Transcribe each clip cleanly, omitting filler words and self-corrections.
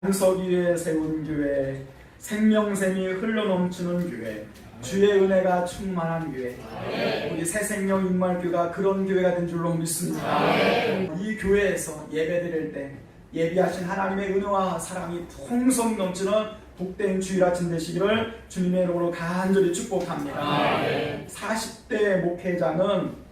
홍석이에 세운 교회, 생명샘이 흘러넘치는 교회, 주의 은혜가 충만한 교회, 우리 새생명 인말교가 그런 교회가 된 줄로 믿습니다. 이 교회에서 예배드릴 때 예비하신 하나님의 은혜와 사랑이 풍성 넘치는 복된 주일 아침 되시기를 주님의 이름으로 간절히 축복합니다. 40대 목회자는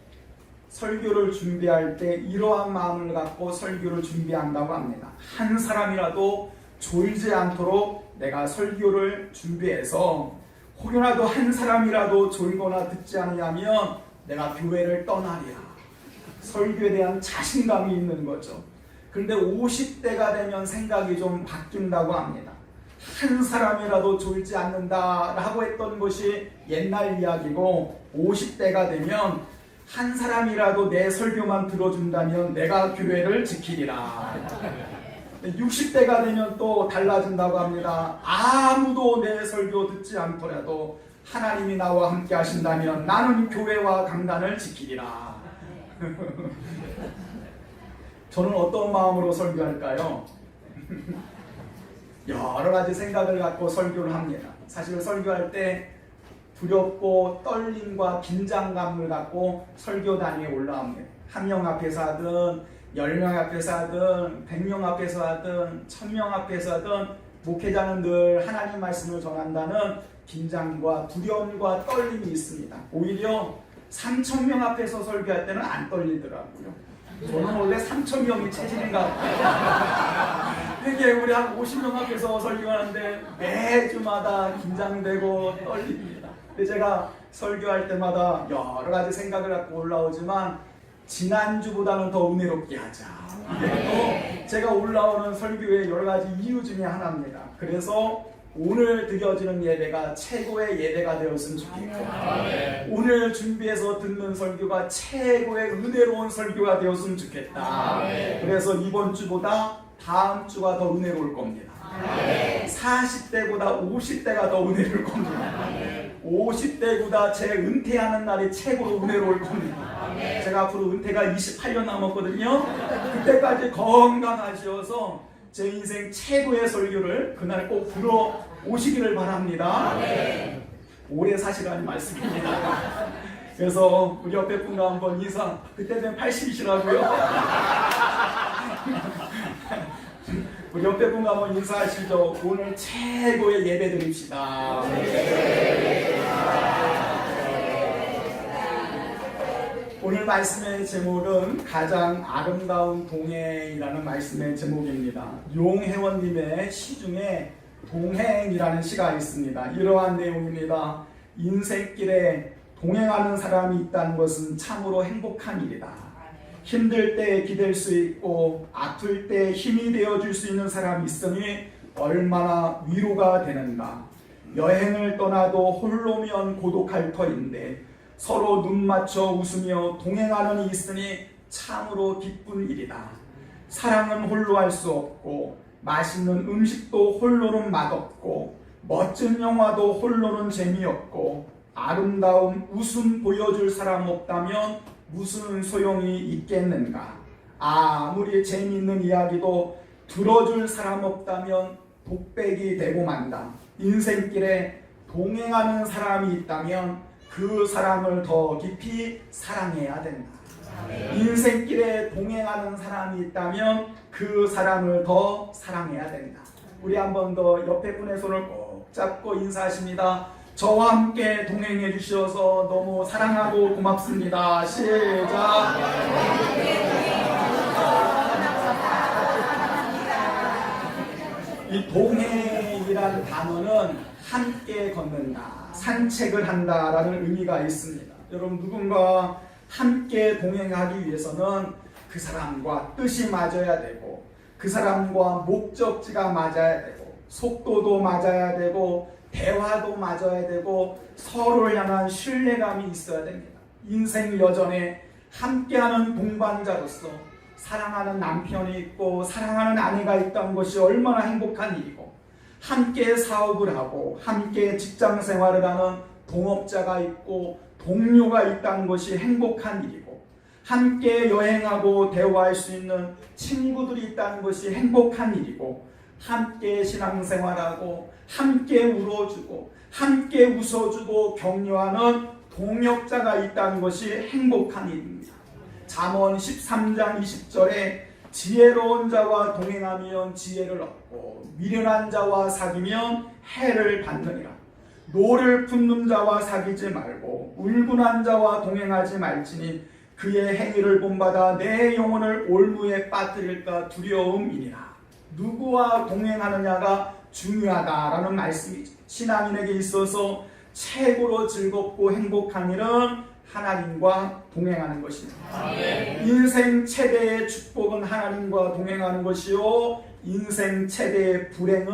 설교를 준비할 때 이러한 마음을 갖고 설교를 준비한다고 합니다. 한 사람이라도 졸지 않도록 내가 설교를 준비해서 혹여라도 한 사람이라도 졸거나 듣지 않으면 내가 교회를 떠나리라. 설교에 대한 자신감이 있는 거죠. 그런데 50대가 되면 생각이 좀 바뀐다고 합니다. 한 사람이라도 졸지 않는다라고 했던 것이 옛날 이야기고 50대가 되면 한 사람이라도 내 설교만 들어준다면 내가 교회를 지키리라. 60대가 되면 또 달라진다고 합니다. 아무도 내 설교 듣지 않더라도 하나님이 나와 함께 하신다면 나는 교회와 강단을 지키리라. 저는 어떤 마음으로 설교할까요? 여러 가지 생각을 갖고 설교를 합니다. 사실 설교할 때 두렵고 떨림과 긴장감을 갖고 설교단위에 올라옵니다. 한 명 앞에서 하든 10명 앞에서 하든 100명 앞에서 하든 1000명 앞에서 하든 목회자는 늘 하나님 말씀을 전한다는 긴장과 두려움과 떨림이 있습니다. 오히려 3000명 앞에서 설교할 때는 안 떨리더라고요. 저는 원래 3000명이 체질인가 봐요. 이게 우리 한 50명 앞에서 설교하는데 매주마다 긴장되고 떨립니다. 근데 제가 설교할 때마다 여러 가지 생각을 갖고 올라오지만 지난주보다는 더 은혜롭게 하자. 이게 또 제가 올라오는 설교의 여러 가지 이유 중에 하나입니다. 그래서 오늘 드려지는 예배가 최고의 예배가 되었으면 좋겠고 오늘 준비해서 듣는 설교가 최고의 은혜로운 설교가 되었으면 좋겠다. 그래서 이번 주보다 다음 주가 더 은혜로울 겁니다. 40대보다 50대가 더 은혜로울 겁니다. 50대보다 제 은퇴하는 날이 최고로 은혜로울 겁니다. 제가 앞으로 은퇴가 28년 남았거든요. 그때까지 건강하셔서 제 인생 최고의 설교를 그날 꼭 들어 오시기를 바랍니다. 오래 사시라는 말씀입니다. 그래서 우리 옆에 분과 한번 인사. 그때 되면 80이시라고요? 우리 옆에 분과 한번 인사하시죠. 오늘 최고의 예배 드립시다. 오늘 말씀의 제목은 가장 아름다운 동행이라는 말씀의 제목입니다. 용혜원님의 시 중에 동행이라는 시가 있습니다. 이러한 내용입니다. 인생길에 동행하는 사람이 있다는 것은 참으로 행복한 일이다. 힘들 때 기댈 수 있고 아플 때 힘이 되어줄 수 있는 사람이 있으니 얼마나 위로가 되는가. 여행을 떠나도 홀로면 고독할 터인데 서로 눈 맞춰 웃으며 동행하는 이 있으니 참으로 기쁜 일이다. 사랑은 홀로 할 수 없고 맛있는 음식도 홀로는 맛없고 멋진 영화도 홀로는 재미없고 아름다운 웃음 보여줄 사람 없다면 무슨 소용이 있겠는가. 아무리 재미있는 이야기도 들어줄 사람 없다면 독백이 되고 만다. 인생길에 동행하는 사람이 있다면 그 사람을 더 깊이 사랑해야 된다. 인생길에 동행하는 사람이 있다면 그 사람을 더 사랑해야 된다. 우리 한 번 더 옆에 분의 손을 꼭 잡고 인사하십니다. 저와 함께 동행해 주셔서 너무 사랑하고 고맙습니다. 시작. 이 동행이라는 단어는 함께 걷는다, 산책을 한다라는 의미가 있습니다. 여러분, 누군가 함께 동행하기 위해서는 그 사람과 뜻이 맞아야 되고 그 사람과 목적지가 맞아야 되고 속도도 맞아야 되고 대화도 맞아야 되고 서로를 향한 신뢰감이 있어야 됩니다. 인생 여전에 함께하는 동반자로서 사랑하는 남편이 있고 사랑하는 아내가 있다는 것이 얼마나 행복한 일이고, 함께 사업을 하고 함께 직장 생활을 하는 동업자가 있고 동료가 있다는 것이 행복한 일이고, 함께 여행하고 대화할 수 있는 친구들이 있다는 것이 행복한 일이고, 함께 신앙생활하고 함께 울어주고 함께 웃어주고 격려하는 동역자가 있다는 것이 행복한 일입니다. 잠언 13장 20절에 지혜로운 자와 동행하면 지혜를 얻고 미련한 자와 사귀면 해를 받느니라. 노를 품는 자와 사귀지 말고 울분한 자와 동행하지 말지니 그의 행위를 본받아 내 영혼을 올무에 빠뜨릴까 두려움이니라. 누구와 동행하느냐가 중요하다라는 말씀이죠. 신앙인에게 있어서 최고로 즐겁고 행복한 일은 하나님과 동행하는 것입니다. 인생 최대의 축복은 하나님과 동행하는 것이요, 인생 최대의 불행은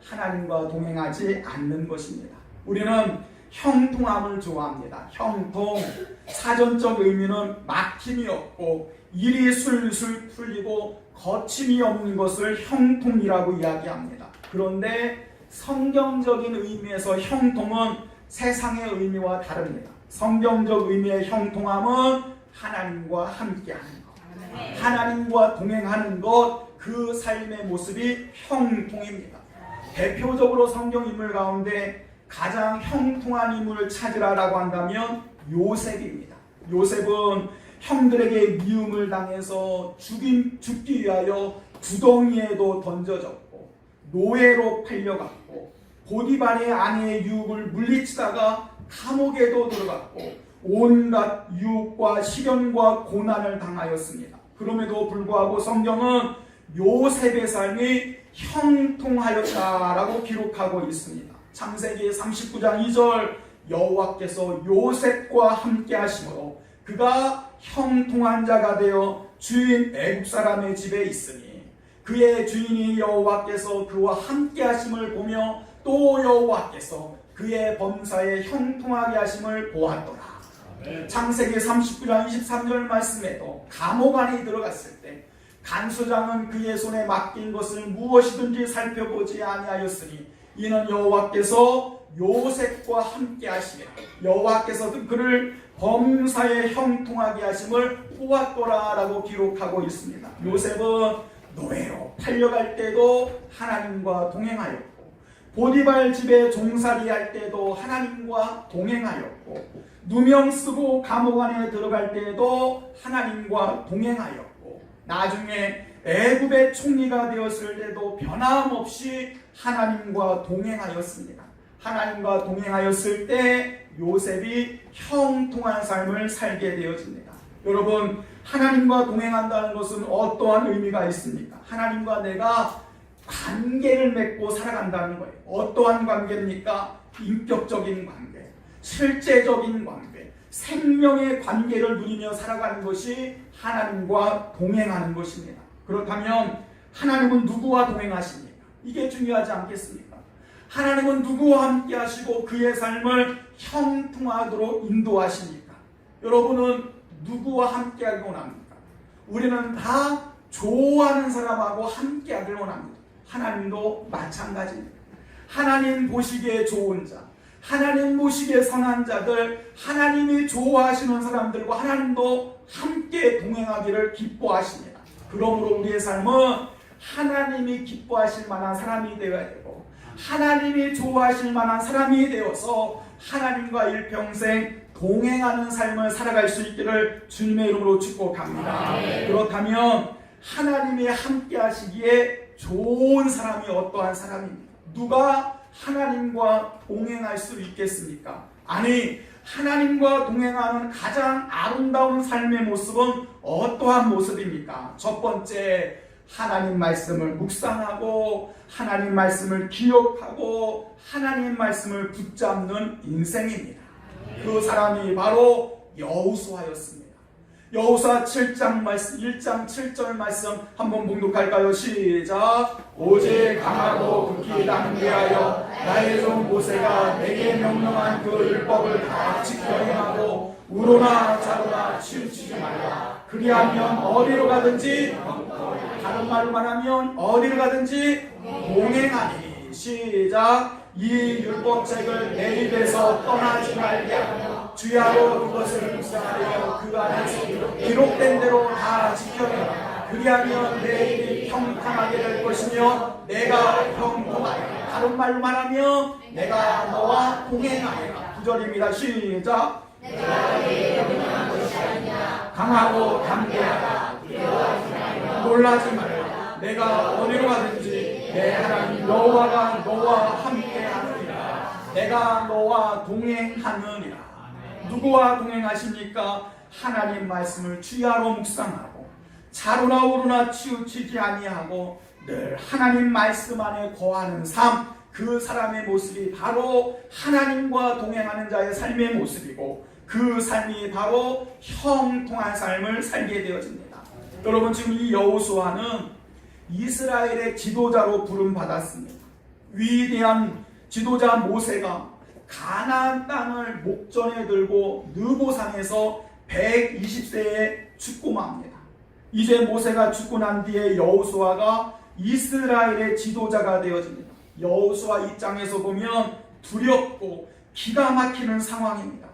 하나님과 동행하지 않는 것입니다. 우리는 형통함을 좋아합니다. 형통, 사전적 의미는 막힘이 없고 일이 술술 풀리고 거침이 없는 것을 형통이라고 이야기합니다. 그런데 성경적인 의미에서 형통은 세상의 의미와 다릅니다. 성경적 의미의 형통함은 하나님과 함께하는 것, 하나님과 동행하는 것, 그 삶의 모습이 형통입니다. 대표적으로 성경 인물 가운데 가장 형통한 인물을 찾으라라고 한다면 요셉입니다. 요셉은 형들에게 미움을 당해서 죽기 위하여 구덩이에도 던져졌고 노예로 팔려갔고 보디발의 아내의 유혹을 물리치다가 감옥에도 들어갔고 온갖 유혹과 시련과 고난을 당하였습니다. 그럼에도 불구하고 성경은 요셉의 삶이 형통하였다라고 기록하고 있습니다. 창세기 39장 2절 여호와께서 요셉과 함께 하심으로 그가 형통한 자가 되어 주인 애굽 사람의 집에 있으니 그의 주인이 여호와께서 그와 함께 하심을 보며 또 여호와께서 그의 범사에 형통하게 하심을 보았더라. 창세기 39장 23절 말씀에도 감옥 안에 들어갔을 때 간수장은 그의 손에 맡긴 것을 무엇이든지 살펴보지 아니하였으니 이는 여호와께서 요셉과 함께 하시며 여호와께서도 그를 범사에 형통하게 하심을 보았더라 라고 기록하고 있습니다. 요셉은 노예로 팔려갈 때도 하나님과 동행하였고 보디발 집에 종살이 할 때도 하나님과 동행하였고 누명 쓰고 감옥 안에 들어갈 때도 하나님과 동행하였고 나중에 애굽의 총리가 되었을 때도 변함없이 하나님과 동행하였습니다. 하나님과 동행하였을 때 요셉이 형통한 삶을 살게 되어집니다. 여러분, 하나님과 동행한다는 것은 어떠한 의미가 있습니까? 하나님과 내가 관계를 맺고 살아간다는 거예요. 어떠한 관계입니까? 인격적인 관계, 실제적인 관계, 생명의 관계를 누리며 살아가는 것이 하나님과 동행하는 것입니다. 그렇다면 하나님은 누구와 동행하십니까? 이게 중요하지 않겠습니까? 하나님은 누구와 함께 하시고 그의 삶을 형통하도록 인도하십니까? 여러분은 누구와 함께 하길 원합니까? 우리는 다 좋아하는 사람하고 함께 하길 원합니다. 하나님도 마찬가지입니다. 하나님 보시기에 좋은 자, 하나님 보시기에 선한 자들, 하나님이 좋아하시는 사람들과 하나님도 함께 동행하기를 기뻐하십니다. 그러므로 우리의 삶은 하나님이 기뻐하실 만한 사람이 되어야 되고 하나님이 좋아하실 만한 사람이 되어서 하나님과 일평생 동행하는 삶을 살아갈 수 있기를 주님의 이름으로 축복합니다. 그렇다면 하나님이 함께 하시기에 좋은 사람이 어떠한 사람입니까? 누가 하나님과 동행할 수 있겠습니까? 아니, 하나님과 동행하는 가장 아름다운 삶의 모습은 어떠한 모습입니까? 첫 번째, 하나님 말씀을 묵상하고 하나님 말씀을 기억하고 하나님 말씀을 붙잡는 인생입니다. 그 사람이 바로 여호수아였습니다. 여호수아 7장 말씀 1장 7절 말씀 한번 봉독할까요? 시작. 오직 강하고 극히 담대하여 나의 종 모세가 내게 명령한 그 율법을 다 지켜 행하고 우로나 자로나 치우치지 말라. 그리하면 어디로 가든지, 다른 말로 말하면 어디로 가든지 동행하니. 시작. 이 율법책을 내 입에서 떠나지 말게 하며 주야로 그것을 묵상하여 그 안에 기록된 대로 다 지켜내라. 그리하면 내 입이 평탄하게 될 것이며 내가 형통하리라. 다른 말로 말하면 내가 너와 동행하리라. 9절입니다. 시작. 내가 내 영원한 것이 아니냐. 강하고 담대하다. 놀라지 말라. 내가 어디로 가든지 내 하나님 여호와가 너와 함께하느니라. 내가 너와 동행하느니라. 누구와 동행하십니까? 하나님 말씀을 주야로 묵상하고 자로나 우로나 치우치지 아니하고 늘 하나님 말씀 안에 거하는 삶, 그 사람의 모습이 바로 하나님과 동행하는 자의 삶의 모습이고 그 삶이 바로 형통한 삶을 살게 되어집니다. 여러분, 지금 이 여호수아는 이스라엘의 지도자로 부름받았습니다. 위대한 지도자 모세가 가나안 땅을 목전에 들고 느보산에서 120세에 죽고 맙니다. 이제 모세가 죽고 난 뒤에 여호수아가 이스라엘의 지도자가 되어집니다. 여호수아 입장에서 보면 두렵고 기가 막히는 상황입니다.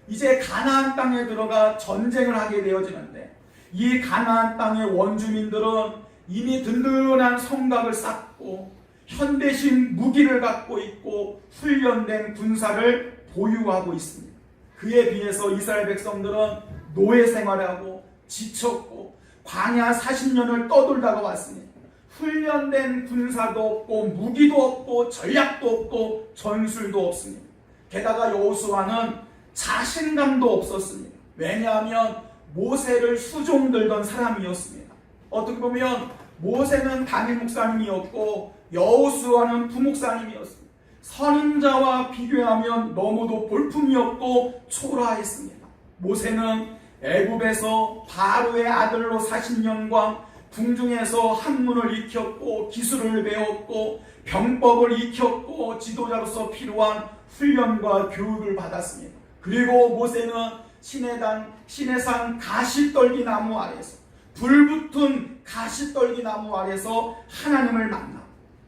이제 가나안 땅에 들어가 전쟁을 하게 되어지는데 이 가나안 땅의 원주민들은 이미 든든한 성곽을 쌓고 현대식 무기를 갖고 있고 훈련된 군사를 보유하고 있습니다. 그에 비해서 이스라엘 백성들은 노예 생활하고 지쳤고 광야 40년을 떠돌다가 왔습니다. 훈련된 군사도 없고 무기도 없고 전략도 없고 전술도 없습니다. 게다가 여호수아는 자신감도 없었습니다. 왜냐하면 모세를 수종들던 사람이었습니다. 어떻게 보면 모세는 담임 목사님이었고 여호수아는 부목사님이었습니다. 선임자와 비교하면 너무도 볼품이 없고 초라했습니다. 모세는 애굽에서 바로의 아들로 40년간 궁중에서 학문을 익혔고 기술을 배웠고 병법을 익혔고 지도자로서 필요한 훈련과 교육을 받았습니다. 그리고 모세는 시내산 가시떨기 나무 아래에서 불붙은 가시떨기 나무 아래서 하나님을 만나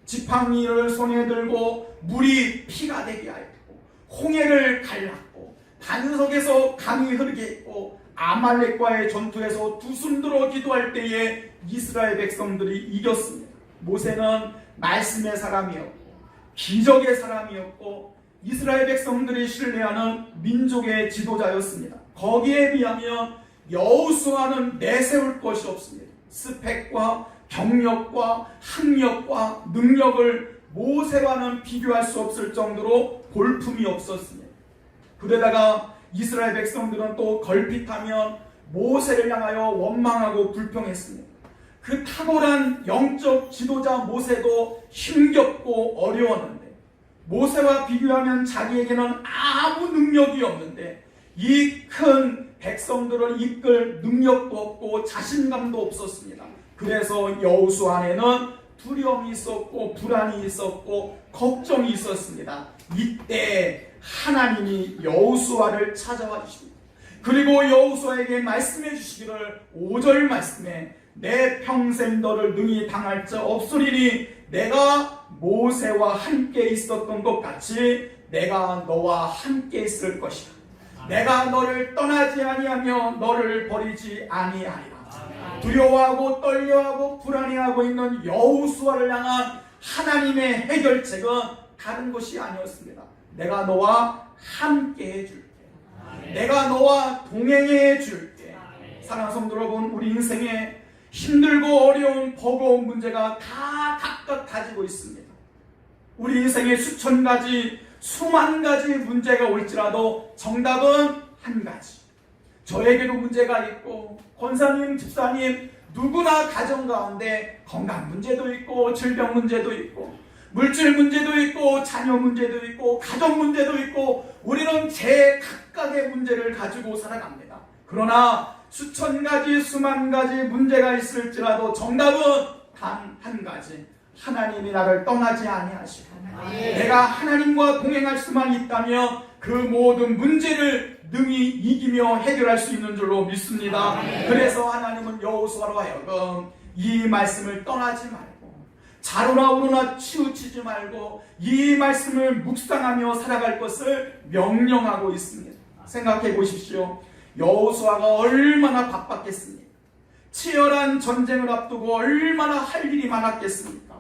지팡이를 손에 들고 물이 피가 되게 하였고 홍해를 갈랐고 반석에서 강이 흐르게 했고 아말렉과의 전투에서 두 손 들어 기도할 때에 이스라엘 백성들이 이겼습니다. 모세는 말씀의 사람이었고 기적의 사람이었고 이스라엘 백성들이 신뢰하는 민족의 지도자였습니다. 거기에 비하면 여호수아는 내세울 것이 없습니다. 스펙과 경력과 학력과 능력을 모세와는 비교할 수 없을 정도로 볼품이 없었습니다. 그러다가 이스라엘 백성들은 또 걸핏하면 모세를 향하여 원망하고 불평했습니다. 그 탁월한 영적 지도자 모세도 힘겹고 어려웠는데 모세와 비교하면 자기에게는 아무 능력이 없는데 이 큰 백성들을 이끌 능력도 없고 자신감도 없었습니다. 그래서 여호수아 안에는 두려움이 있었고 불안이 있었고 걱정이 있었습니다. 이때 하나님이 여호수아를 찾아와 주십니다. 그리고 여호수아에게 말씀해 주시기를 5절 말씀에 내 평생 너를 능히 당할 자 없으리니 내가 모세와 함께 있었던 것 같이 내가 너와 함께 있을 것이다. 내가 너를 떠나지 아니하며 너를 버리지 아니하리라. 두려워하고 떨려하고 불안해하고 있는 여호수아를 향한 하나님의 해결책은 다른 것이 아니었습니다. 내가 너와 함께 해줄게. 내가 너와 동행해 줄게. 사랑하는 성도 여러분, 우리 인생에 힘들고 어려운 버거운 문제가 다 각각 가지고 있습니다. 우리 인생에 수천 가지 수만 가지 문제가 올지라도 정답은 한 가지. 저에게도 문제가 있고 권사님, 집사님 누구나 가정 가운데 건강 문제도 있고 질병 문제도 있고 물질 문제도 있고 자녀 문제도 있고 가정 문제도 있고 우리는 제 각각의 문제를 가지고 살아갑니다. 그러나 수천 가지 수만 가지 문제가 있을지라도 정답은 단 한 가지. 하나님이 나를 떠나지 아니하시고 내가 하나님과 동행할 수만 있다면 그 모든 문제를 능히 이기며 해결할 수 있는 줄로 믿습니다. 그래서 하나님은 여호수아로 하여금 이 말씀을 떠나지 말고 자로나 우로나 치우치지 말고 이 말씀을 묵상하며 살아갈 것을 명령하고 있습니다. 생각해 보십시오. 여호수아가 얼마나 바빴겠습니까? 치열한 전쟁을 앞두고 얼마나 할 일이 많았겠습니까?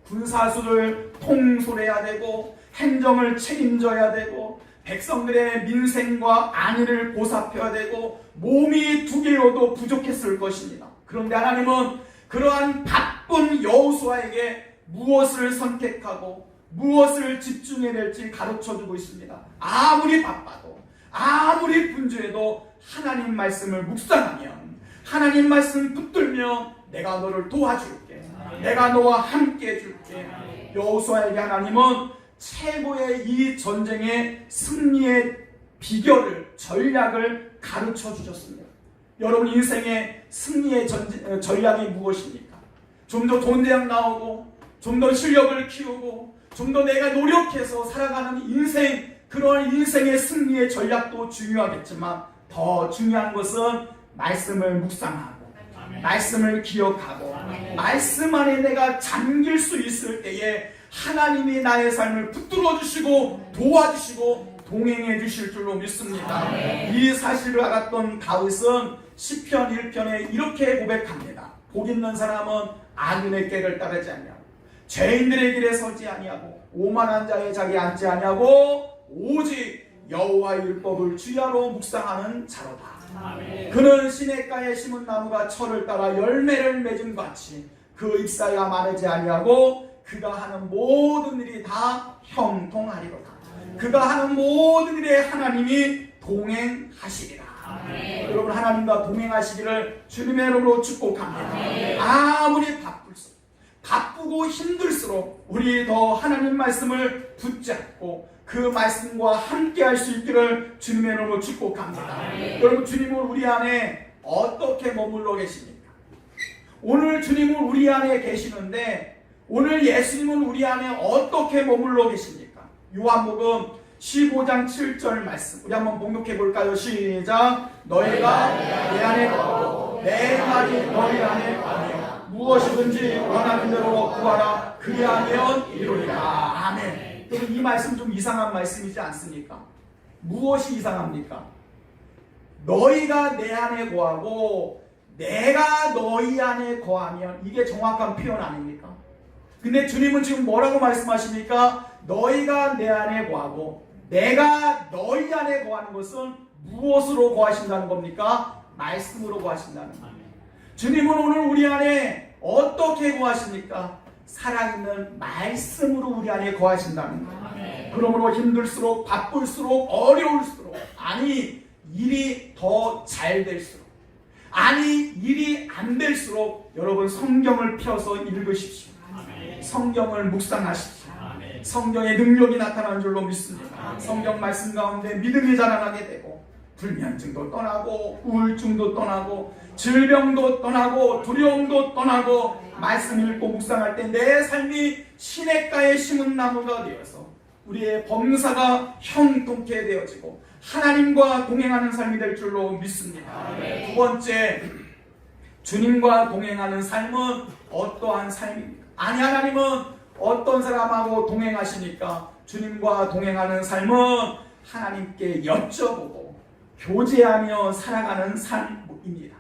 군사수를 통솔해야 되고 행정을 책임져야 되고 백성들의 민생과 안위를 보살펴야 되고 몸이 두 개여도 부족했을 것입니다. 그런데 하나님은 그러한 바쁜 여호수아에게 무엇을 선택하고 무엇을 집중해야 될지 가르쳐주고 있습니다. 아무리 바빠도 아무리 분주해도 하나님 말씀을 묵상하면 하나님 말씀 붙들면 내가 너를 도와줄게. 내가 너와 함께 해줄게. 여호수아에게 하나님은 최고의 이 전쟁의 승리의 비결을 전략을 가르쳐 주셨습니다. 여러분 인생의 승리의 전략이 무엇입니까? 좀 더 돈 대학 나오고 좀 더 실력을 키우고 좀 더 내가 노력해서 살아가는 인생, 그런 인생의 승리의 전략도 중요하겠지만 더 중요한 것은 말씀을 묵상하고 말씀을 기억하고 말씀 안에 내가 잠길 수 있을 때에 하나님이 나의 삶을 붙들어 주시고 도와주시고 동행해 주실 줄로 믿습니다. 이 사실을 알았던 다윗은 시편 1편에 이렇게 고백합니다. 복 있는 사람은 악인의 꾀를 따르지 아니하고 죄인들의 길에 서지 아니하고 오만한 자의 자리에 앉지 아니하고 오직 여호와의 율법을 주야로 묵상하는 자로다. 그는 시냇가에 심은 나무가 철을 따라 열매를 맺은 같이 그 잎사이가 마르지 아니하고 그가 하는 모든 일이 다 형통하리로다. 그가 하는 모든 일에 하나님이 동행하시리라. 여러분 하나님과 동행하시기를 주님의 이름으로 축복합니다. 아무리 바쁘고 힘들수록 우리 더 하나님 말씀을 붙잡고 그 말씀과 함께 할 수 있기를 주님의 이름으로 축복합니다. 여러분 주님은 우리 안에 어떻게 머물러 계십니까? 오늘 주님은 우리 안에 계시는데 오늘 예수님은 우리 안에 어떻게 머물러 계십니까? 요한복음 15장 7절 말씀 우리 한번 봉독해 볼까요? 시작. 너희가 내 안에 거하고 내 말이 너희 안에 거하며 무엇이든지 원하는 대로 구하라. 그리하면 이루리라. 아멘. 여러분, 이 말씀 좀 이상한 말씀이지 않습니까? 무엇이 이상합니까? 너희가 내 안에 거하고 내가 너희 안에 거하면, 이게 정확한 표현 아닙니까? 근데 주님은 지금 뭐라고 말씀하십니까? 너희가 내 안에 거하고 내가 너희 안에 거하는 것은 무엇으로 거하신다는 겁니까? 말씀으로 거하신다는 겁니다. 주님은 오늘 우리 안에 어떻게 거하십니까? 살아있는 말씀으로 우리 안에 거하신다는 거예요. 그러므로 힘들수록, 바쁠수록, 어려울수록, 아니 일이 더 잘 될수록, 아니 일이 안 될수록 여러분 성경을 펴서 읽으십시오. 성경을 묵상하십시오. 성경의 능력이 나타나는 줄로 믿습니다. 성경 말씀 가운데 믿음이 자라나게 되고 불면증도 떠나고 우울증도 떠나고 질병도 떠나고 두려움도 떠나고 말씀 읽고 묵상할 때 내 삶이 시냇가에 심은 나무가 되어서 우리의 범사가 형통케 되어지고 하나님과 동행하는 삶이 될 줄로 믿습니다. 두 번째, 주님과 동행하는 삶은 어떠한 삶입니까? 아니, 하나님은 어떤 사람하고 동행하시니까? 주님과 동행하는 삶은 하나님께 여쭤보고 교제하며 살아가는 삶입니다.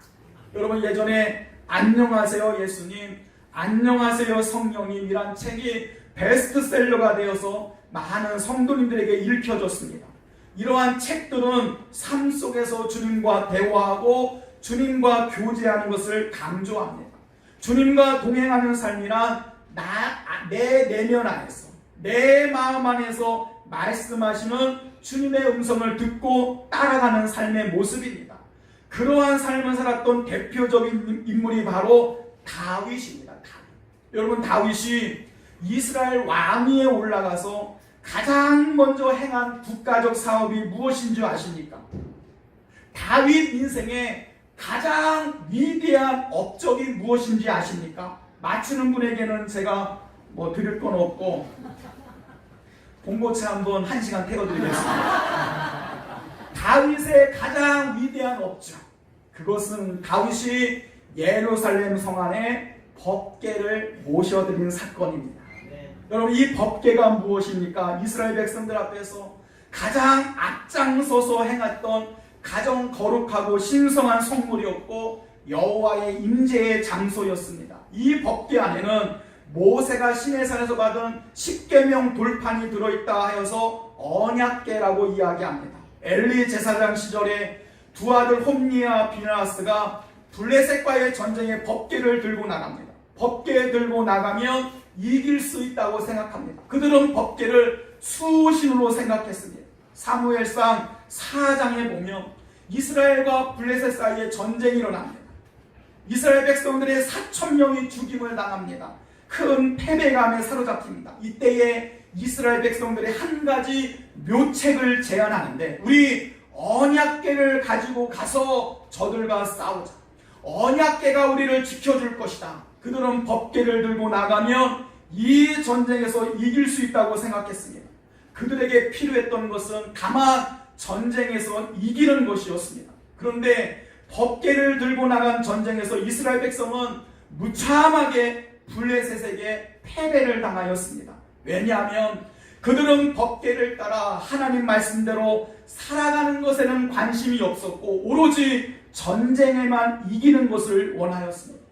여러분, 예전에 안녕하세요 예수님, 안녕하세요 성령님이란 책이 베스트셀러가 되어서 많은 성도님들에게 읽혀졌습니다. 이러한 책들은 삶 속에서 주님과 대화하고 주님과 교제하는 것을 강조합니다. 주님과 동행하는 삶이란 내 내면 안에서, 내 마음 안에서 말씀하시는 주님의 음성을 듣고 따라가는 삶의 모습입니다. 그러한 삶을 살았던 대표적인 인물이 바로 다윗입니다. 여러분, 다윗이 이스라엘 왕위에 올라가서 가장 먼저 행한 국가적 사업이 무엇인 줄 아십니까? 다윗 인생의 가장 위대한 업적이 무엇인지 아십니까? 맞추는 분에게는 제가 드릴 건 없고 봉고차 한번 1시간 태워드리겠습니다. 다윗의 가장 위대한 업적, 그것은 다윗이 예루살렘 성 안에 법궤를 모셔드린 사건입니다. 여러분, 이 법궤가 무엇입니까? 이스라엘 백성들 앞에서 가장 앞장서서 행했던 가장 거룩하고 신성한 성물이었고 여호와의 임재의 장소였습니다. 이 법궤 안에는 모세가 시내산에서 받은 십계명 돌판이 들어있다 하여서 언약궤라고 이야기합니다. 엘리 제사장 시절에 두 아들 홈니와 비나스가 블레셋과의 전쟁에 법궤를 들고 나갑니다. 법궤 들고 나가면 이길 수 있다고 생각합니다. 그들은 법궤를 수신으로 생각했습니다. 사무엘상 4장에 보면 이스라엘과 블레셋 사이에 전쟁이 일어납니다. 이스라엘 백성들의 4,000명이 죽임을 당합니다. 큰 패배감에 사로잡힙니다. 이때에 이스라엘 백성들이 한 가지 묘책을 제안하는데, 우리 언약궤를 가지고 가서 저들과 싸우자. 언약궤가 우리를 지켜줄 것이다. 그들은 법궤를 들고 나가면 이 전쟁에서 이길 수 있다고 생각했습니다. 그들에게 필요했던 것은 다만 전쟁에서 이기는 것이었습니다. 그런데 법궤를 들고 나간 전쟁에서 이스라엘 백성은 무참하게 블레셋에게 패배를 당하였습니다. 왜냐하면 그들은 법궤를 따라 하나님 말씀대로 살아가는 것에는 관심이 없었고 오로지 전쟁에만 이기는 것을 원하였습니다.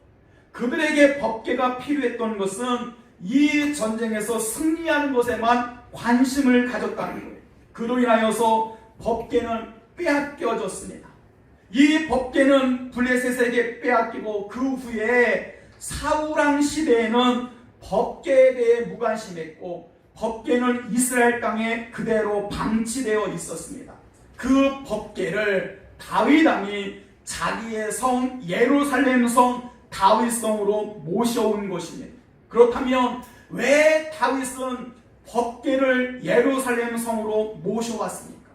그들에게 법궤가 필요했던 것은 이 전쟁에서 승리하는 것에만 관심을 가졌다는 거예요. 그로 인하여서 법궤는 빼앗겨졌습니다. 이 법궤는 블레셋에게 빼앗기고 그 후에 사울왕 시대에는 법궤에 대해 무관심했고 법궤는 이스라엘 땅에 그대로 방치되어 있었습니다. 그 법궤를 다윗 왕이 자기의 성 예루살렘 성 다윗성으로 모셔온 것입니다. 그렇다면 왜 다윗은 법궤를 예루살렘 성으로 모셔왔습니까?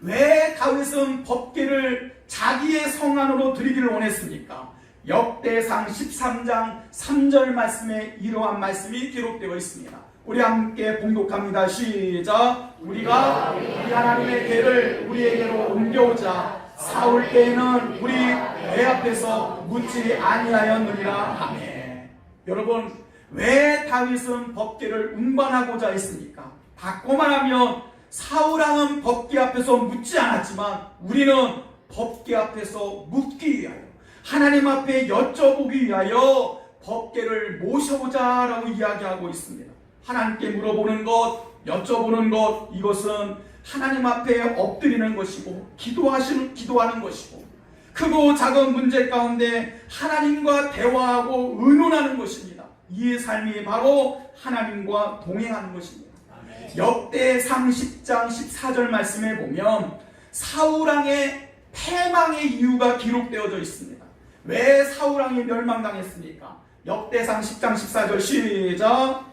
왜 다윗은 법궤를 자기의 성 안으로 드리기를 원했습니까? 역대상 13장 3절 말씀에 이러한 말씀이 기록되어 있습니다. 우리 함께 봉독합니다. 시작. 우리가 우리 하나님의 궤를 우리에게로 옮겨오자. 사울 때에는 우리 내 앞에서 묻지 아니하였느니라. 아멘. 여러분, 왜 다윗은 법궤를 운반하고자 했습니까? 바꿔 말하면 사울왕은 법궤 앞에서 묻지 않았지만 우리는 법궤 앞에서 묻기 위하여, 하나님 앞에 여쭤보기 위하여 법궤를 모셔오자 라고 이야기하고 있습니다. 하나님께 물어보는 것, 여쭤보는 것, 이것은 하나님 앞에 엎드리는 것이고 기도하는 것이고, 크고 작은 문제 가운데 하나님과 대화하고 의논하는 것입니다. 이 삶이 바로 하나님과 동행하는 것입니다. 역대상 10장 14절 말씀에 보면 사울왕의 패망의 이유가 기록되어져 있습니다. 왜 사울왕이 멸망당했습니까? 역대상 10장 14절 시작.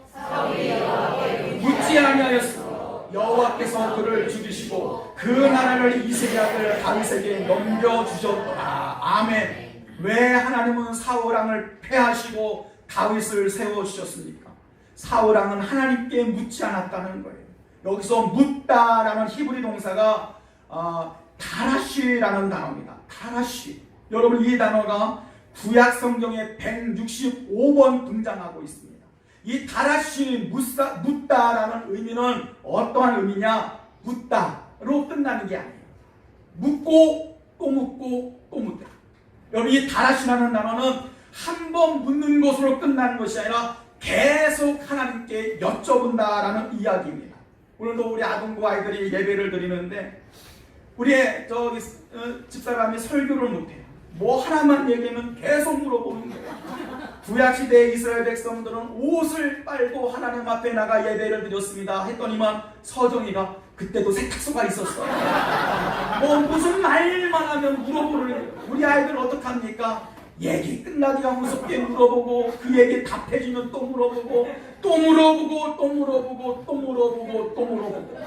묻지 아니하였으므로 여호와께서 그를 죽이시고 그 나라를 이새의 아들 다윗에게 넘겨주셨더라. 아멘. 왜 하나님은 사울왕을 패하시고 다윗을 세워주셨습니까? 사울왕은 하나님께 묻지 않았다는 거예요. 여기서 묻다라는 히브리 동사가 다라쉬라는 단어입니다. 다라쉬. 여러분, 이 단어가 구약 성경에 165번 등장하고 있습니다. 이 다라쉬 묻다라는 의미는 어떠한 의미냐? 묻다로 끝나는 게 아니에요. 묻고 또 묻고 또 묻다. 여러분, 이 다라쉬라는 단어는 한 번 묻는 것으로 끝나는 것이 아니라 계속 하나님께 여쭤본다라는 이야기입니다. 오늘도 우리 아동부 아이들이 예배를 드리는데 우리의 집사람이 설교를 못해요. 뭐 하나만 얘기하면 계속 물어보는 거예요. 구약시대의 이스라엘 백성들은 옷을 빨고 하나님 앞에 나가 예배를 드렸습니다 했더니만 서정이가 그때도 세탁소가 있었어요. 뭐 무슨 말만 하면 물어보는 거예요. 우리 아이들 어떡합니까? 얘기 끝나기가 무섭게 물어보고 그 얘기 답해주면 또 물어보고 또 물어보고 또 물어보고 또 물어보고 또 물어보고.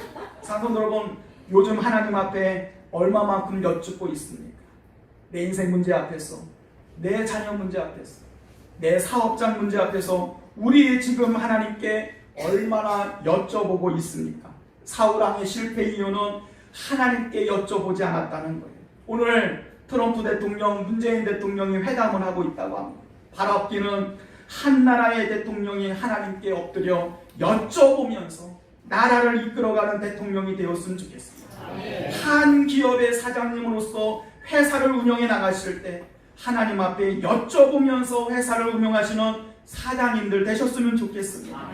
사람 여러분, 요즘 하나님 앞에 얼마만큼 여쭙고 있습니까? 내 인생 문제 앞에서, 내 자녀 문제 앞에서, 내 사업장 문제 앞에서 우리 지금 하나님께 얼마나 여쭤보고 있습니까? 사울왕의 실패 이유는 하나님께 여쭤보지 않았다는 거예요. 오늘 트럼프 대통령, 문재인 대통령이 회담을 하고 있다고 합니다. 바랍기는 한 나라의 대통령이 하나님께 엎드려 여쭤보면서 나라를 이끌어가는 대통령이 되었으면 좋겠습니다. 한 기업의 사장님으로서 회사를 운영해 나가실 때 하나님 앞에 여쭤보면서 회사를 운영하시는 사장님들 되셨으면 좋겠습니다.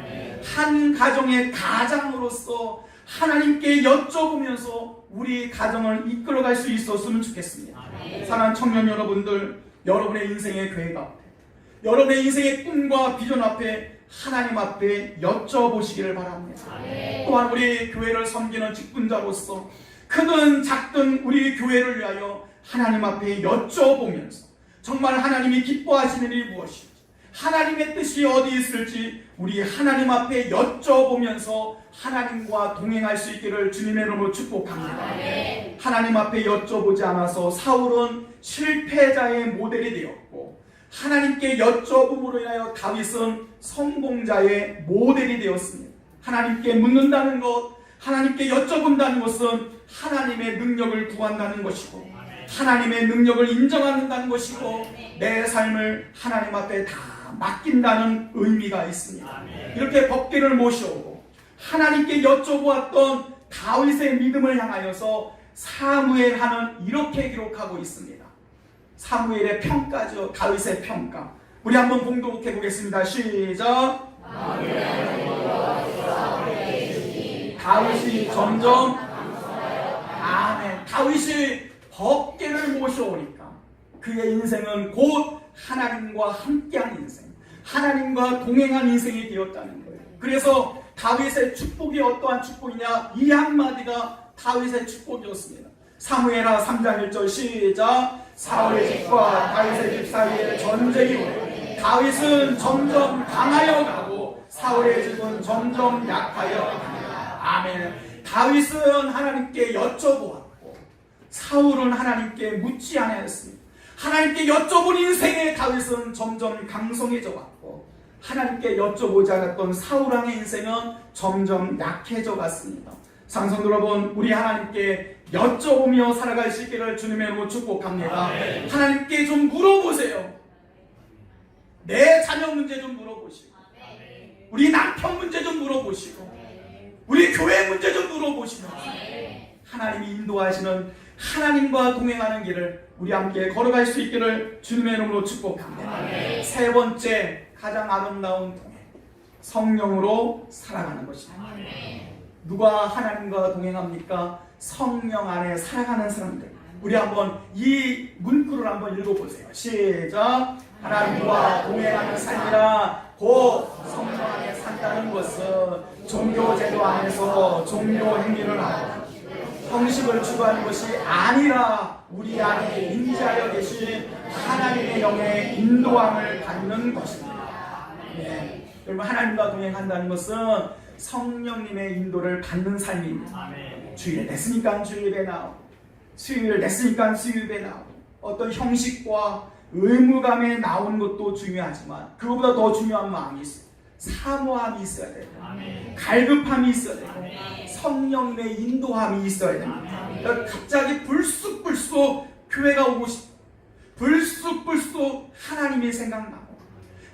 한 가정의 가장으로서 하나님께 여쭤보면서 우리 가정을 이끌어갈 수 있었으면 좋겠습니다. 사랑하는 청년 여러분들, 여러분의 인생의 계획 앞에, 여러분의 인생의 꿈과 비전 앞에 하나님 앞에 여쭤보시기를 바랍니다. 또한 우리 교회를 섬기는 직분자로서 크든 작든 우리 교회를 위하여 하나님 앞에 여쭤보면서 정말 하나님이 기뻐하시는 일이 무엇인지, 하나님의 뜻이 어디 있을지 우리 하나님 앞에 여쭤보면서 하나님과 동행할 수 있기를 주님의 이름으로 축복합니다. 하나님 앞에 여쭤보지 않아서 사울은 실패자의 모델이 되었고, 하나님께 여쭤봄으로 인하여 다윗은 성공자의 모델이 되었습니다. 하나님께 묻는다는 것, 하나님께 여쭤본다는 것은 하나님의 능력을 구한다는 것이고, 하나님의 능력을 인정한다는 것이고, 내 삶을 하나님 앞에 다 맡긴다는 의미가 있습니다. 이렇게 법궤를 모셔오고 하나님께 여쭤보았던 다윗의 믿음을 향하여서 사무엘하는 이렇게 기록하고 있습니다. 사무엘의 평가죠. 다윗의 평가. 우리 한번 봉독해 보겠습니다. 시작. 다윗이 점점 아멘. 다윗이 법궤를 모셔오니까 그의 인생은 곧 하나님과 함께한 인생, 하나님과 동행한 인생이 되었다는 거예요. 그래서 다윗의 축복이 어떠한 축복이냐? 이 한마디가 다윗의 축복이었습니다. 사무엘하 3장 1절 시작. 사울의 집과 다윗의 집 사이에 전쟁이 오고 다윗은 점점 강하여 가고 사울의 집은 점점 약하여 갑니다. 아멘. 다윗은 하나님께 여쭤보았고 사울은 하나님께 묻지 않았습니다. 하나님께 여쭤본 인생의 다윗은 점점 강성해져 갔고 하나님께 여쭤보지 않았던 사울왕의 인생은 점점 약해져 갔습니다. 상성 여러분, 우리 하나님께 여쭤보며 살아갈 수 있기를 주님의 이름으로 축복합니다. 하나님께 좀 물어보세요. 내 자녀 문제 좀 물어보시고, 우리 남편 문제 좀 물어보시고, 우리 교회 문제 좀 물어보시면서 하나님이 인도하시는, 하나님과 동행하는 길을 우리 함께 걸어갈 수 있기를 주님의 이름으로 축복합니다. 세 번째, 가장 아름다운 동행, 성령으로 살아가는 것입니다. 누가 하나님과 동행합니까? 성령 안에 살아가는 사람들. 우리 한번 이 문구를 한번 읽어보세요. 시작. 하나님과 동행하는 삶이라 곧 성령 안에 산다는 것은 종교 제도 안에서 종교 행위를 하고 형식을 추구하는 것이 아니라 우리 안에 임재하여 계신 하나님의 영의 인도함을 받는 것입니다. 네. 여러분, 하나님과 동행한다는 것은 성령님의 인도를 받는 삶입니다. 주일에 냈으니까 주일에 나오고, 수요일을 냈으니까 수요일에 나오고, 어떤 형식과 의무감에 나오는 것도 중요하지만 그것보다 더 중요한 마음이 있어요. 사모함이 있어야 돼요. 갈급함이 있어야 돼요. 성령님의 인도함이 있어야 됩니다. 그러니까 갑자기 불쑥불쑥 교회가 오고 싶고, 불쑥불쑥 하나님이 생각나고,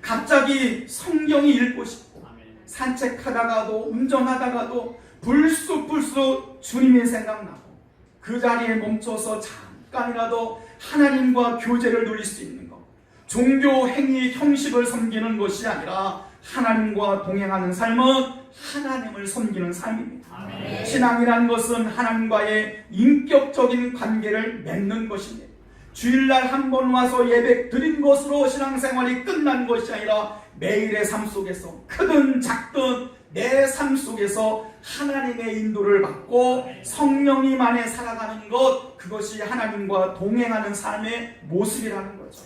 갑자기 성경이 읽고 싶고, 산책하다가도 운전하다가도 불쑥불쑥 주님이 생각나고, 그 자리에 멈춰서 잠깐이라도 하나님과 교제를 누릴 수 있는 것, 종교 행위 형식을 섬기는 것이 아니라 하나님과 동행하는 삶은 하나님을 섬기는 삶입니다. 신앙이라는 것은 하나님과의 인격적인 관계를 맺는 것입니다. 주일날 한 번 와서 예배 드린 것으로 신앙생활이 끝난 것이 아니라 매일의 삶 속에서 크든 작든 내 삶 속에서 하나님의 인도를 받고 성령님 안에 살아가는 것, 그것이 하나님과 동행하는 삶의 모습이라는 거죠.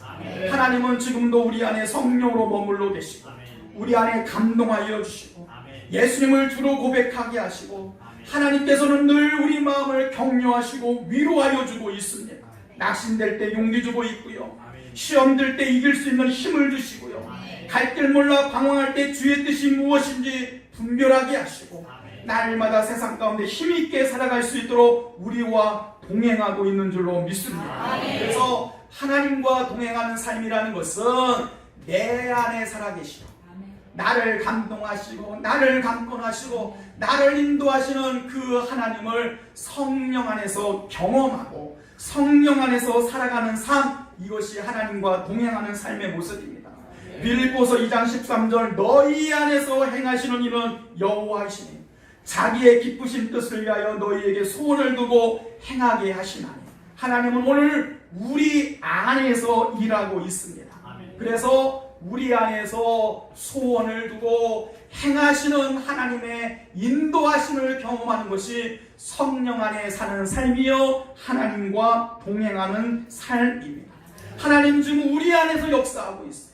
하나님은 지금도 우리 안에 성령으로 머물러 계시고, 우리 안에 감동하여 주시고, 예수님을 주로 고백하게 하시고, 하나님께서는 늘 우리 마음을 격려하시고 위로하여 주고 있습니다. 낙심될 때 용기 주고 있고요, 시험 들 때 이길 수 있는 힘을 주시고요, 갈 길 몰라 방황할 때 주의 뜻이 무엇인지 분별하게 하시고, 날마다 세상 가운데 힘있게 살아갈 수 있도록 우리와 동행하고 있는 줄로 믿습니다. 그래서 하나님과 동행하는 삶이라는 것은 내 안에 살아계시고, 나를 감동하시고, 나를 강권하시고, 나를 인도하시는 그 하나님을 성령 안에서 경험하고 성령 안에서 살아가는 삶, 이것이 하나님과 동행하는 삶의 모습입니다. 빌립보서 2장 13절, 너희 안에서 행하시는 일은 여호와이시니 자기의 기쁘신 뜻을 위하여 너희에게 소원을 두고 행하게 하시나니. 하나님은 오늘 우리 안에서 일하고 있습니다. 그래서 우리 안에서 소원을 두고 행하시는 하나님의 인도하심을 경험하는 것이 성령 안에 사는 삶이요, 하나님과 동행하는 삶입니다. 하나님 지금 우리 안에서 역사하고 있어요.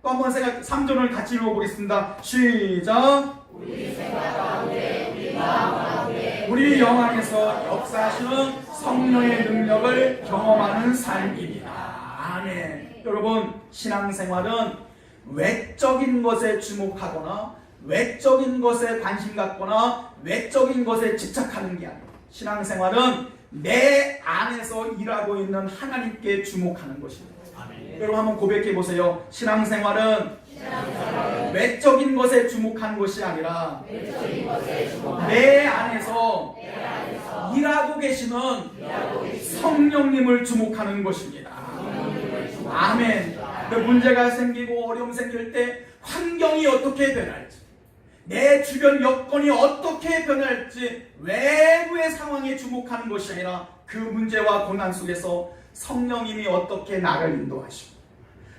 또 한번 3절을 같이 읽어보겠습니다. 시작. 우리 생각 가운데, 우리 마음 가운데, 우리 영 안에서 역사하시는 성령의 능력을 경험하는 삶입니다. 아멘. 여러분, 신앙생활은 외적인 것에 주목하거나 외적인 것에 관심 갖거나 외적인 것에 집착하는 게 아니에요. 신앙생활은 내 안에서 일하고 있는 하나님께 주목하는 것입니다. 여러분 한번 고백해 보세요. 신앙생활은 외적인 것에 주목하는 것이 아니라 내 안에서 일하고 계시는 성령님을 주목하는 것입니다. 아멘. 문제가 생기고 어려움 생길 때 환경이 어떻게 변할지, 내 주변 여건이 어떻게 변할지 외부의 상황에 주목하는 것이 아니라 그 문제와 고난 속에서 성령님이 어떻게 나를 인도하시고,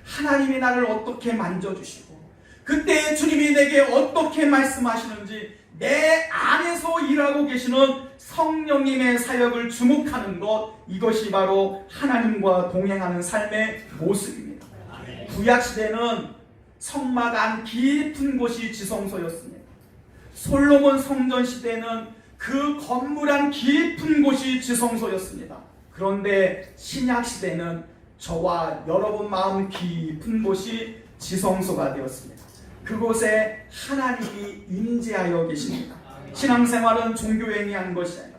하나님이 나를 어떻게 만져주시고, 그때 주님이 내게 어떻게 말씀하시는지 내 안에서 일하고 계시는 성령님의 사역을 주목하는 것, 이것이 바로 하나님과 동행하는 삶의 모습입니다. 구약시대는 성막 안 깊은 곳이 지성소였습니다. 솔로몬 성전 시대는 그 건물 안 깊은 곳이 지성소였습니다. 그런데 신약 시대는 저와 여러분 마음 깊은 곳이 지성소가 되었습니다. 그곳에 하나님이 임재하여 계십니다. 신앙생활은 종교행위 하는 것이 아니라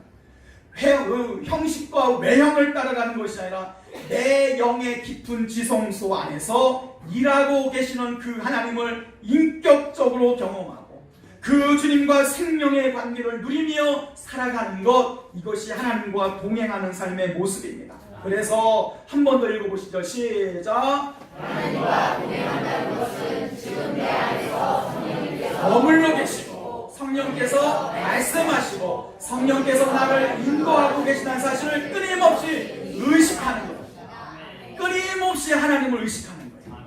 형식과 외형을 따라가는 것이 아니라 내 영의 깊은 지성소 안에서 일하고 계시는 그 하나님을 인격적으로 경험하고 그 주님과 생명의 관계를 누리며 살아가는 것, 이것이 하나님과 동행하는 삶의 모습입니다. 그래서 한 번 더 읽어보시죠. 시작. 하나님과 동행한다는 것은 지금 내 안에서 성령님께서 머물러 계시고 성령께서 말씀하시고 성령께서 나를 인도하고 계시다는 사실을 끊임없이 의식하는 거예요. 끊임없이 하나님을 의식하는 거예요.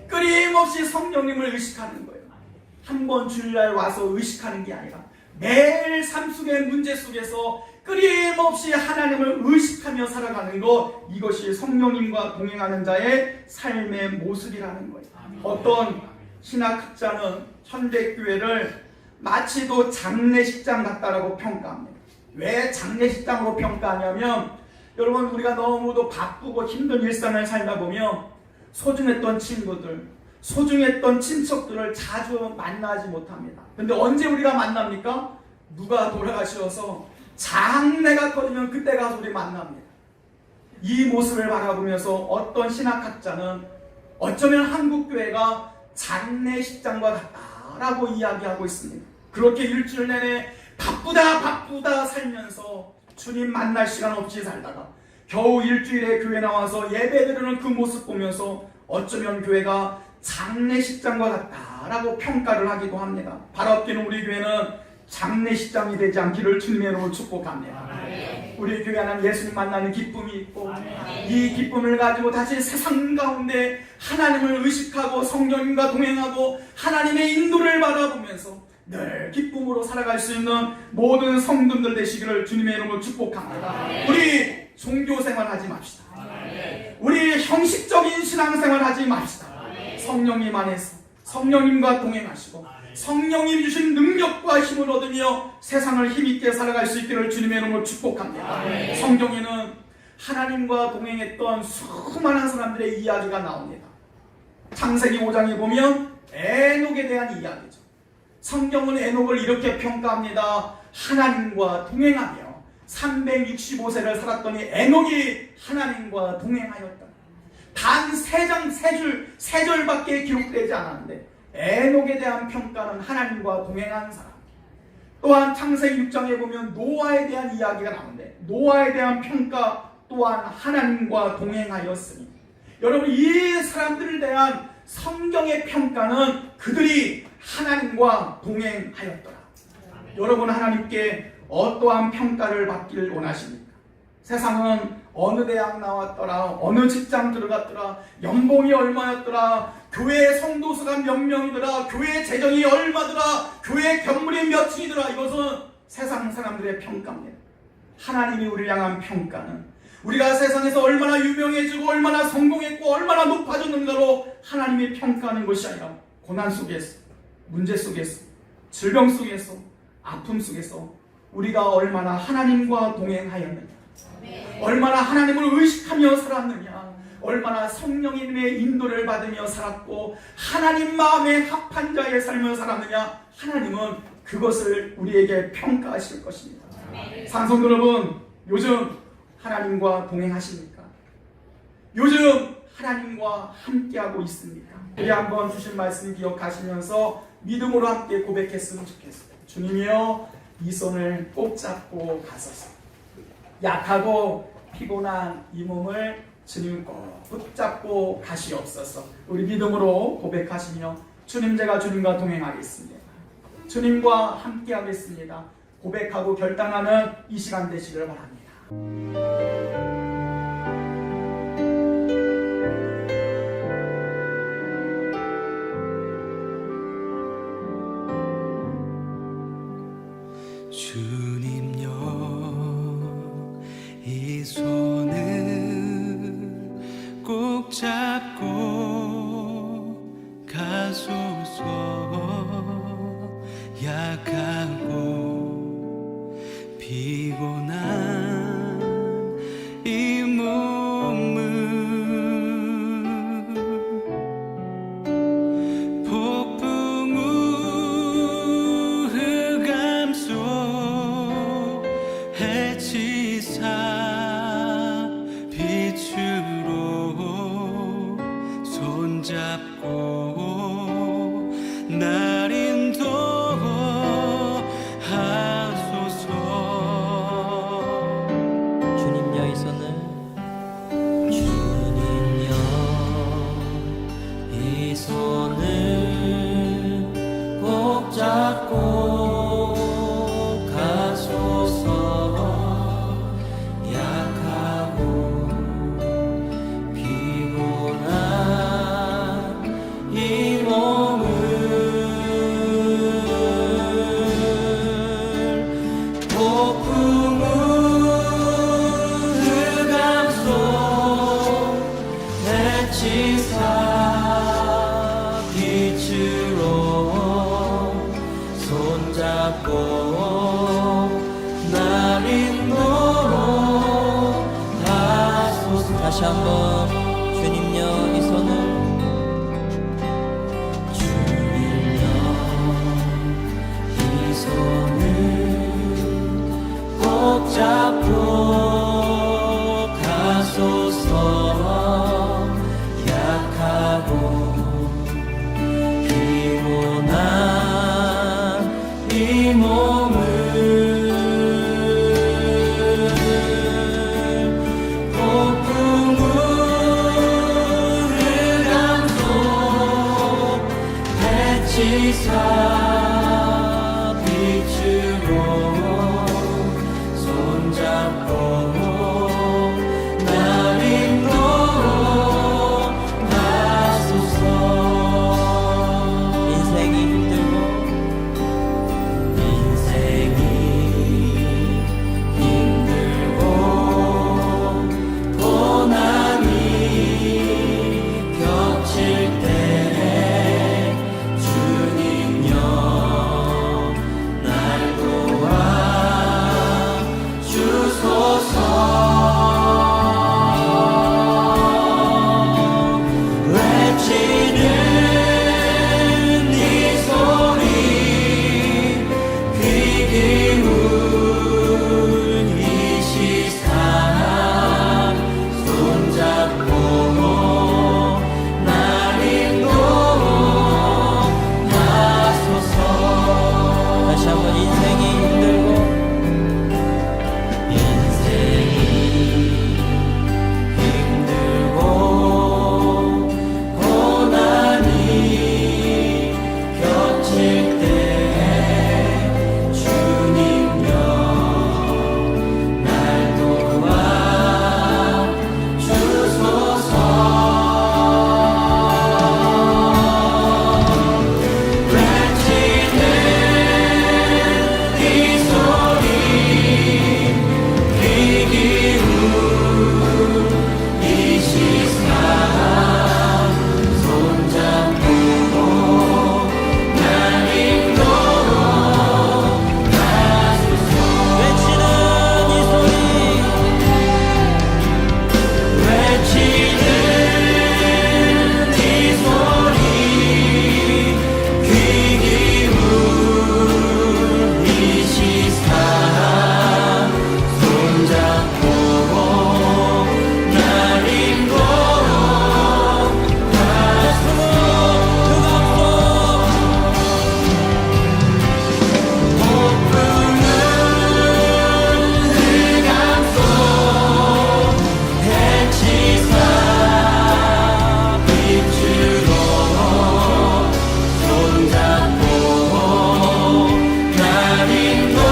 끊임없이 성령님을 의식하는 거예요. 한 번 주일날 와서 의식하는 게 아니라 매일 삶 속의 문제 속에서 끊임없이 하나님을 의식하며 살아가는 것, 이것이 성령님과 동행하는 자의 삶의 모습이라는 거예요. 어떤 신학학자는 현대교회를 마치도 장례식장 같다라고 평가합니다. 왜 장례식장으로 평가하냐면, 여러분, 우리가 너무도 바쁘고 힘든 일상을 살다 보면 소중했던 친구들, 소중했던 친척들을 자주 만나지 못합니다. 근데 언제 우리가 만납니까? 누가 돌아가셔서 장례가 터지면 그때 가서 우리 만납니다. 이 모습을 바라보면서 어떤 신학학자는 어쩌면 한국교회가 장례식장과 같다라고 이야기하고 있습니다. 그렇게 일주일 내내 바쁘다 살면서 주님 만날 시간 없이 살다가 겨우 일주일에 교회 나와서 예배드리는 그 모습 보면서 어쩌면 교회가 장례식장과 같다라고 평가를 하기도 합니다. 바랍기는 우리 교회는 장례식장이 되지 않기를 주님의 이름으로 축복합니다. 우리 교회 안에 예수님 만나는 기쁨이 있고, 이 기쁨을 가지고 다시 세상 가운데 하나님을 의식하고 성령님과 동행하고 하나님의 인도를 바라보면서 늘 기쁨으로 살아갈 수 있는 모든 성도들 되시기를 주님의 이름으로 축복합니다. 우리 종교생활 하지 맙시다. 우리 형식적인 신앙생활 하지 맙시다. 성령님 안에서 성령님과 동행하시고 성령님 주신 능력과 힘을 얻으며 세상을 힘있게 살아갈 수 있기를 주님의 이름으로 축복합니다. 성경에는 하나님과 동행했던 수많은 사람들의 이야기가 나옵니다. 창세기 5장에 보면 에녹에 대한 이야기죠. 성경은 에녹을 이렇게 평가합니다. 하나님과 동행하며 365세를 살았더니 에녹이 하나님과 동행하였다. 단 3절밖에 기록되지 않았는데 에녹에 대한 평가는 하나님과 동행한 사람. 또한 창세기 6장에 보면 노아에 대한 이야기가 나오는데 노아에 대한 평가 또한 하나님과 동행하였으니, 여러분, 이 사람들에 대한 성경의 평가는 그들이 하나님과 동행하였더라. 여러분, 하나님께 어떠한 평가를 받기를 원하십니까? 세상은 어느 대학 나왔더라, 어느 직장 들어갔더라, 연봉이 얼마였더라, 교회 성도수가 몇 명이더라, 교회 재정이 얼마더라, 교회 건물이 몇 층이더라, 이것은 세상 사람들의 평가입니다. 하나님이 우리를 향한 평가는 우리가 세상에서 얼마나 유명해지고 얼마나 성공했고 얼마나 높아졌는가로 하나님이 평가하는 것이 아니라 고난 속에서, 문제 속에서, 질병 속에서, 아픔 속에서 우리가 얼마나 하나님과 동행하였느냐, 얼마나 하나님을 의식하며 살았느냐, 얼마나 성령님의 인도를 받으며 살았고 하나님 마음에 합한 자의 삶을 살았느냐, 하나님은 그것을 우리에게 평가하실 것입니다. 산성도 여러분, 요즘 하나님과 동행하십니까? 요즘 하나님과 함께하고 있습니까? 우리 한번 주신 말씀 기억하시면서 믿음으로 함께 고백했으면 좋겠어요. 주님이여, 이 손을 꼭 잡고 가소서. 약하고 피곤한 이 몸을 주님 꼭 붙잡고 가시옵소서. 우리 믿음으로 고백하시며, 주님, 제가 주님과 동행하겠습니다. 주님과 함께 하겠습니다. 고백하고 결단하는 이 시간 되시길 바랍니다. 주님여, 이 손을 꼭 잡고 가소서. 약하고 피곤한 이 손잡고 날 인도하소서. 주님여 이 손을 주님여 이 손을 꼭 잡고 가소서. 약하고 피곤한 이 몸을 폭풍우 흑암속 해치사 빛으로 손잡고 날 인도하소서. 다시 한번 주님여 이 손을 주님여 이 손을 꼭 잡고 가소서. 약하고 피곤한 이 몸을 폭풍우 흑암속 해치사 빛으로 손잡고 날 인도하소서. 인생이 힘들고 고난이 겹칠 때 주님여 날 도와 주소서. 외치는 이 소리 귀 기울이 시사 손잡고 날 인도하소서. 다시 한번 인생이 힘들고 고난이 겹칠 때 주님여 날 도와 주소서. 외치는 이 소리 귀 기울이 시사 손잡고 날 인도하소서. 외치는 이 소리 외치는 이 소리 귀 기울이 시사 손잡고 날 인도하소서. 폭풍은 흑암속 해치사 빛으로 손잡고 날 인도하소서.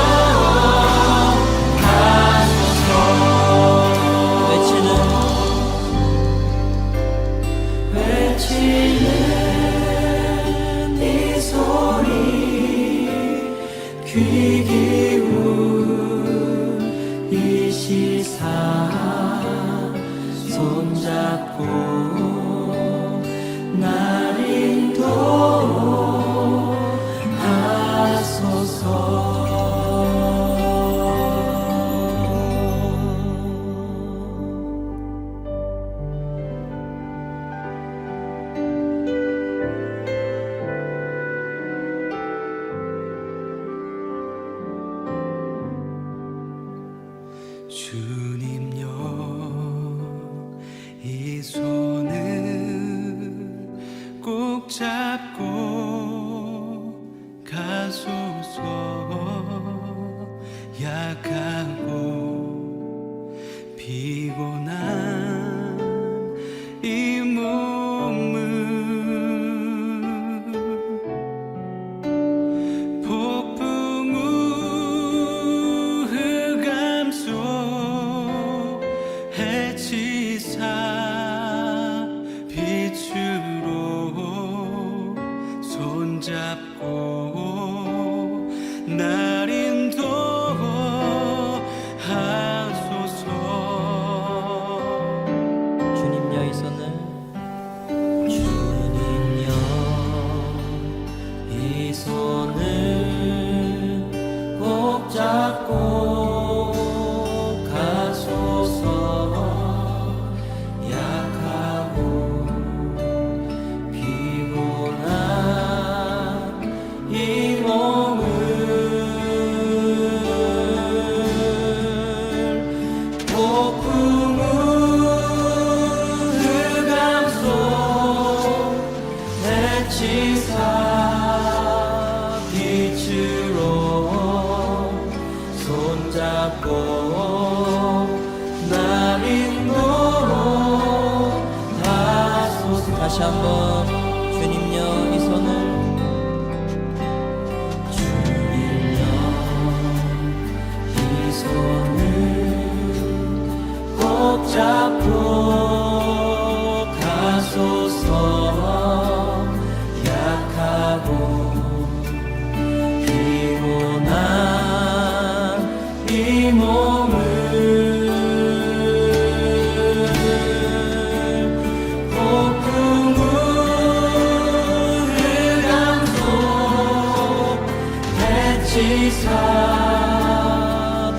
외치는 이 소리 귀 기울이 시사 손잡고 날 주님여 이 손을 손잡고 가소서. 약하고 피곤한 이 몸은 폭풍 우 흑암 속 해치사 빛으로 손잡고 날 인도하소서. 주님 여기서는 주님 이 손을 꼭 잡고 가소서. 약하고 피곤한 이 몸을 폭풍 흑암 속 해치사 빛으로 손잡고 날 인도하소서. 다시 한번 주님여 이 손을 주님여 이 손을 꼭 잡고 가소서. 약하고 피곤한 이 몸을 폭풍 우 흑암 속 해치사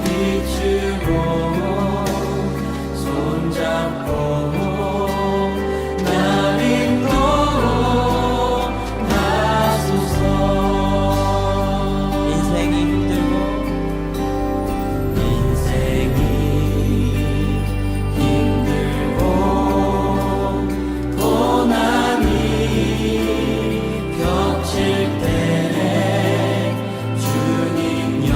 빛으로 손잡고 날 인도하소서. 인생이 힘들고 고난이 겹칠 때 주님여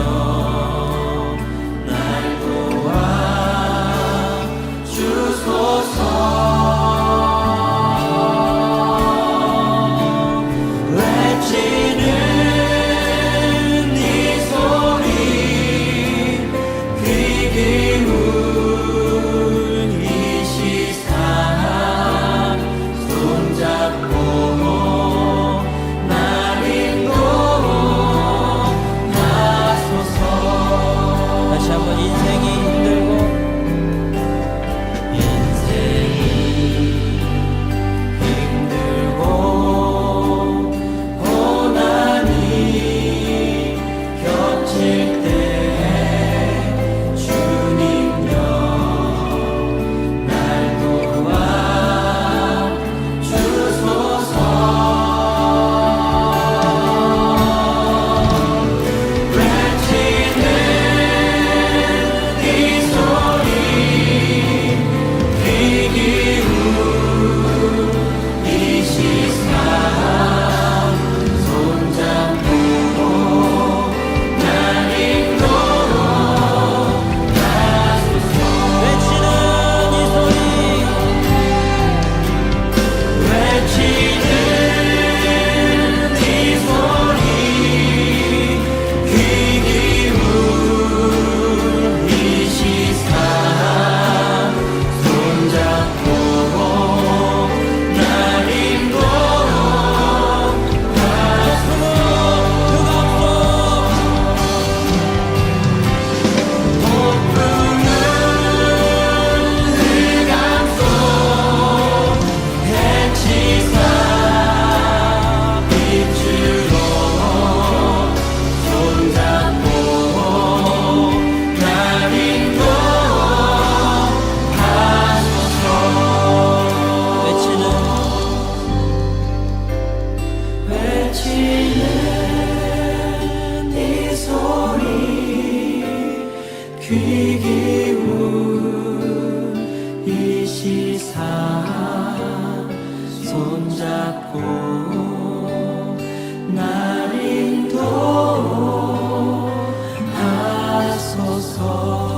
주옵소서.